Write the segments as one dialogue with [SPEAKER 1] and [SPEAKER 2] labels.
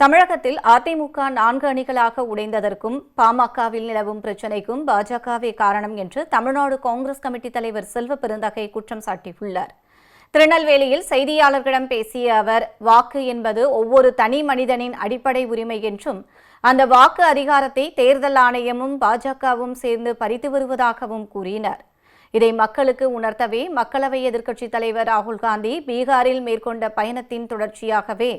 [SPEAKER 1] தமிழகத்தில் அதிமுக 4 அணிகளாக உடைந்ததற்கும் பாமகவில் நிலவும் பிரச்சினைக்கும் பாஜகவே காரணம் என்று தமிழ்நாடு காங்கிரஸ் கமிட்டி தலைவர் செல்வ பெருந்தகை குற்றம் சாட்டியுள்ளார். திருநெல்வேலியில் செய்தியாளர்களிடம் பேசிய அவர், வாக்கு என்பது ஒவ்வொரு தனி மனிதனின் அடிப்படை உரிமை என்றும் அந்த வாக்கு அதிகாரத்தை தேர்தல் ஆணையமும் பாஜகவும் சேர்ந்து பறித்து வருவதாகவும் கூறினார். இதை மக்களுக்கு உணர்த்தவே மக்களவை எதிர்க்கட்சித் தலைவர் ராகுல் காந்தி பீகாரில் மேற்கொண்ட பயணத்தின் தொடர்ச்சியாகவே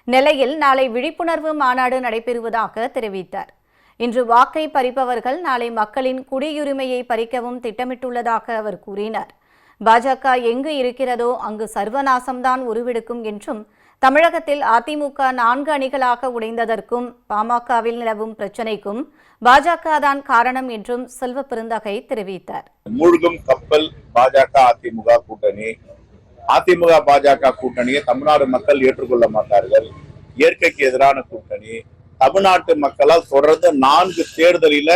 [SPEAKER 1] நெல்லையில் நாளை விழிப்புணர்வு மாநாடு நடைபெறுவதாக தெரிவித்தார். இன்று வாக்கை பறிப்பவர்கள் நாளை மக்களின் குடியுரிமையை பறிக்கவும் திட்டமிட்டுள்ளதாக அவர் கூறினார். பாஜக எங்கு இருக்கிறதோ அங்கு சர்வநாசம்தான் உருவெடுக்கும் என்றும், தமிழகத்தில் அதிமுக 4 அணிகளாக உடைந்ததற்கும் பாமகவில் நிலவும் பிரச்சினைக்கும் பாஜக தான் காரணம் என்றும் செல்வ பெருந்தகை தெரிவித்தார்.
[SPEAKER 2] மூழ்கும் கப்பல் பாஜக அதிமுக கூட்டணி. அதிமுக பாஜக கூட்டணியை தமிழ்நாடு மக்கள் ஏற்றுக்கொள்ள மாட்டார்கள். இயற்கைக்கு எதிரான கூட்டணி. தமிழ்நாட்டு மக்களால் தொடர்ந்து 4 தேர்தலில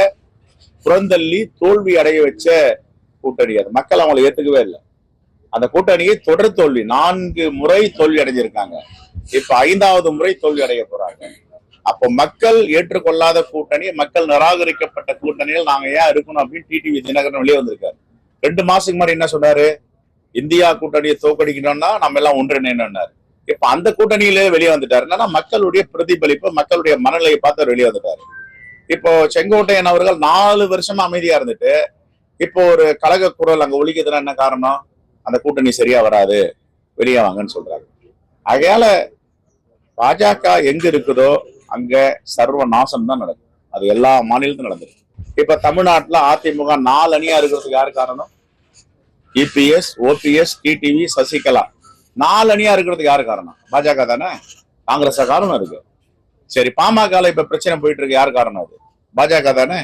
[SPEAKER 2] புறந்தள்ளி தோல்வி அடைய வச்ச கூட்டணி. அது மக்கள் அவங்களை ஏற்றுக்கவே இல்லை. அந்த கூட்டணியை தொடர் தோல்வி 4 முறை தோல்வி அடைஞ்சிருக்காங்க. இப்ப 5வது முறை தோல்வி அடைய போறாங்க. அப்போ மக்கள் ஏற்றுக்கொள்ளாத கூட்டணி, மக்கள் நிராகரிக்கப்பட்ட கூட்டணியில் நாங்க ஏன் இருக்கணும் அப்படின்னு டிடிவி தினகரன் வெளியே வந்திருக்காரு. 2 மாசத்துக்கு முன்னாடி என்ன சொன்னாரு? இந்தியா கூட்டணியை தோக்கடிக்கணும்னா நம்ம எல்லாம் ஒன்றிணைனாரு. இப்ப அந்த கூட்டணியிலே வெளியே வந்துட்டாரு. என்னன்னா மக்களுடைய பிரதிபலிப்பு, மக்களுடைய மனநிலையை பார்த்து வெளியே வந்துட்டாரு. இப்போ செங்கோட்டையன் அவர்கள் 4 வருஷமா அமைதியா இருந்துட்டு இப்போ ஒரு கழக குரல் அங்க ஒலிக்குதுன்னா என்ன காரணம்? அந்த கூட்டணி சரியா வராது, வெளியே வாங்கன்னு சொல்றாங்க. ஆகையால பாஜக எங்க இருக்குதோ அங்க சர்வ நாசம் தான் நடக்கும். அது எல்லா மாநிலத்திலும் நடந்திருக்கு. இப்ப தமிழ்நாட்டுல அதிமுக 4 அணியா இருக்கிறதுக்கு யாரு காரணம்? இபிஎஸ், ஓபிஎஸ், டிடிவி, சசிகலா 4 அணியா இருக்கிறதுக்கு யாரு காரணம்? பாஜக தானே. காங்கிரஸ் காரணம் இருக்கு. சரி, பாமக இப்ப பிரச்சனை போயிட்டு இருக்கு, யாரு காரணம்? அது பாஜக தானே.